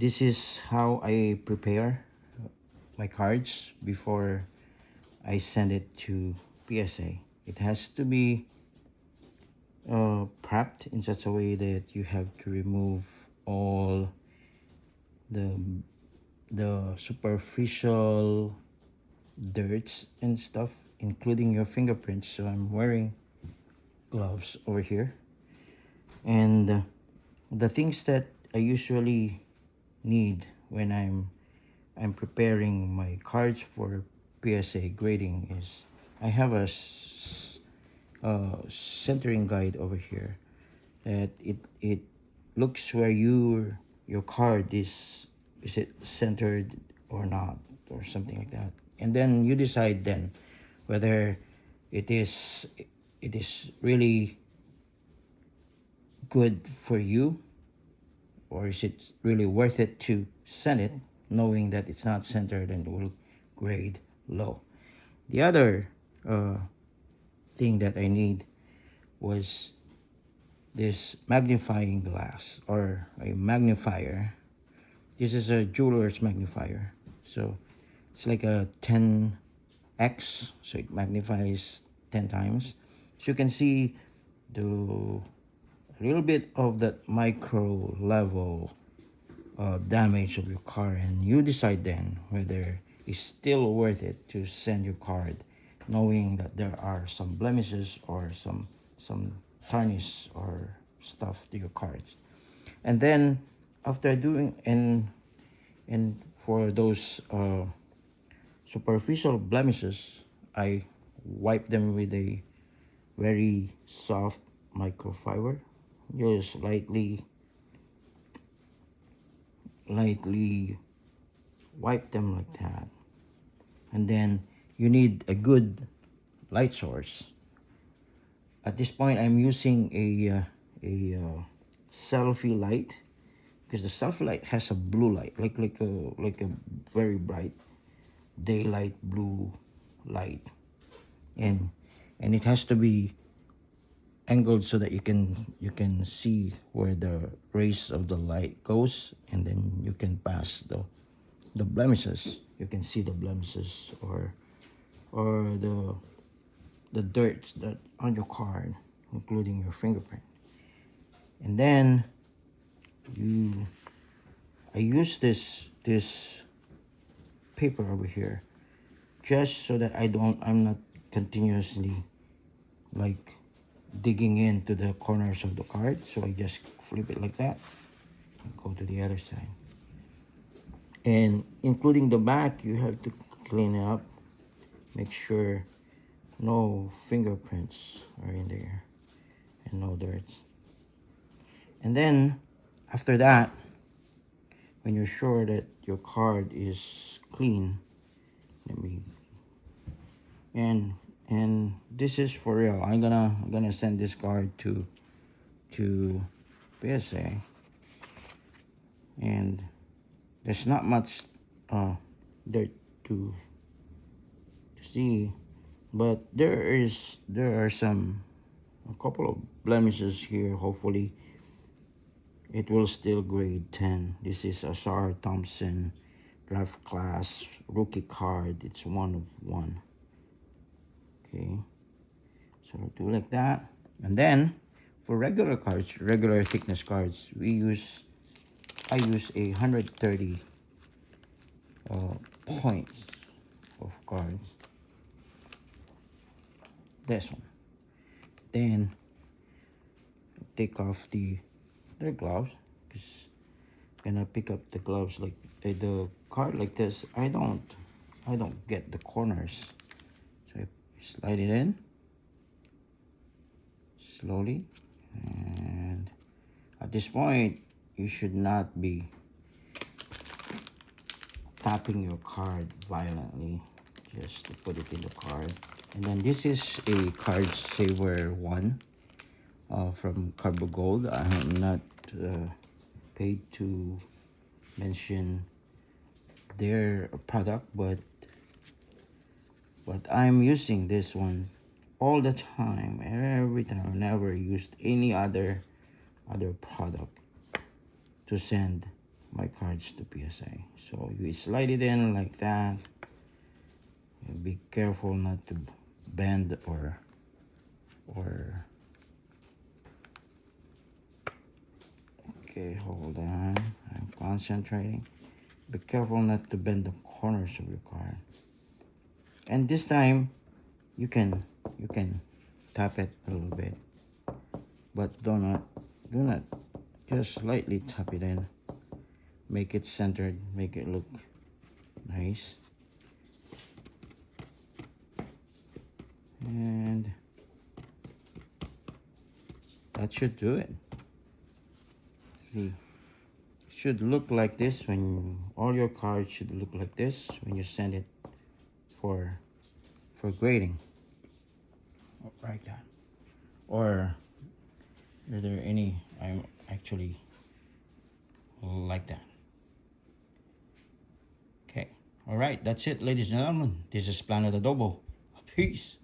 this is how I prepare my cards before I send it to PSA. It has to be prepped in such a way that you have to remove all the superficial dirts and stuff, including your fingerprints. So I'm wearing gloves over here, and the things that I usually need when I'm preparing my cards for PSA grading is I have a centering guide over here that it looks where your card is it centered or not, or something like that, and then you decide then whether it is really good for you, or is it really worth it to send it knowing that it's not centered and will grade low. The other thing that I need was this magnifying glass, or a magnifier. This is a jeweler's magnifier, so it's like a 10x, so it magnifies 10 times, so you can see the little bit of that micro level damage of your car, and you decide then whether it's still worth it to send your card knowing that there are some blemishes or some tarnish or stuff to your cards. And then after doing and for those superficial blemishes, I wipe them with a very soft microfiber. Just lightly wipe them like that. And then you need a good light source. At this point, I'm using a selfie light, because the selfie light has a blue light, like a very bright daylight blue light, and it has to be angled so that you can see where the rays of the light goes, and then you can pass the blemishes. You can see the blemishes or the dirt that on your card, including your fingerprint. And then I use this paper over here just so that I'm not continuously like digging into the corners of the card. So I just flip it like that and go to the other side. And including the back, you have to clean it up, make sure no fingerprints are in there and no dirt. And then after that, when you're sure that your card is clean, and this is for real. I'm gonna send this card to PSA, and there's not much dirt to see, but there are a couple of blemishes here. Hopefully it will still grade 10. This is a Sarah Thompson draft class rookie card. It's 1 of 1. Okay, so do like that. And then for regular cards, regular thickness cards, I use a 130 points of cards. This one. Then take off the gloves, because when I pick up the gloves like the card like this, I don't get the corners. So I slide it in slowly, and at this point you should not be tapping your card violently, just to put it in the card. And then this is a Card Saver 1 from Carbo Gold. I am not paid to mention their product, but I'm using this one all the time, every time. I never used any other product to send my cards to PSA. So you slide it in like that. Be careful not to bend or okay, hold on, I'm concentrating. Be careful not to bend the corners of your card. And this time you can tap it a little bit, but do not just slightly tap it in. Make it centered, make it look nice. And that should do it. See, it should look like this when all your cards should look like this when you send it for grading. Like that. Or are there any? I'm actually like that. Okay. All right. That's it, ladies and gentlemen. This is Planet Adobo. Peace.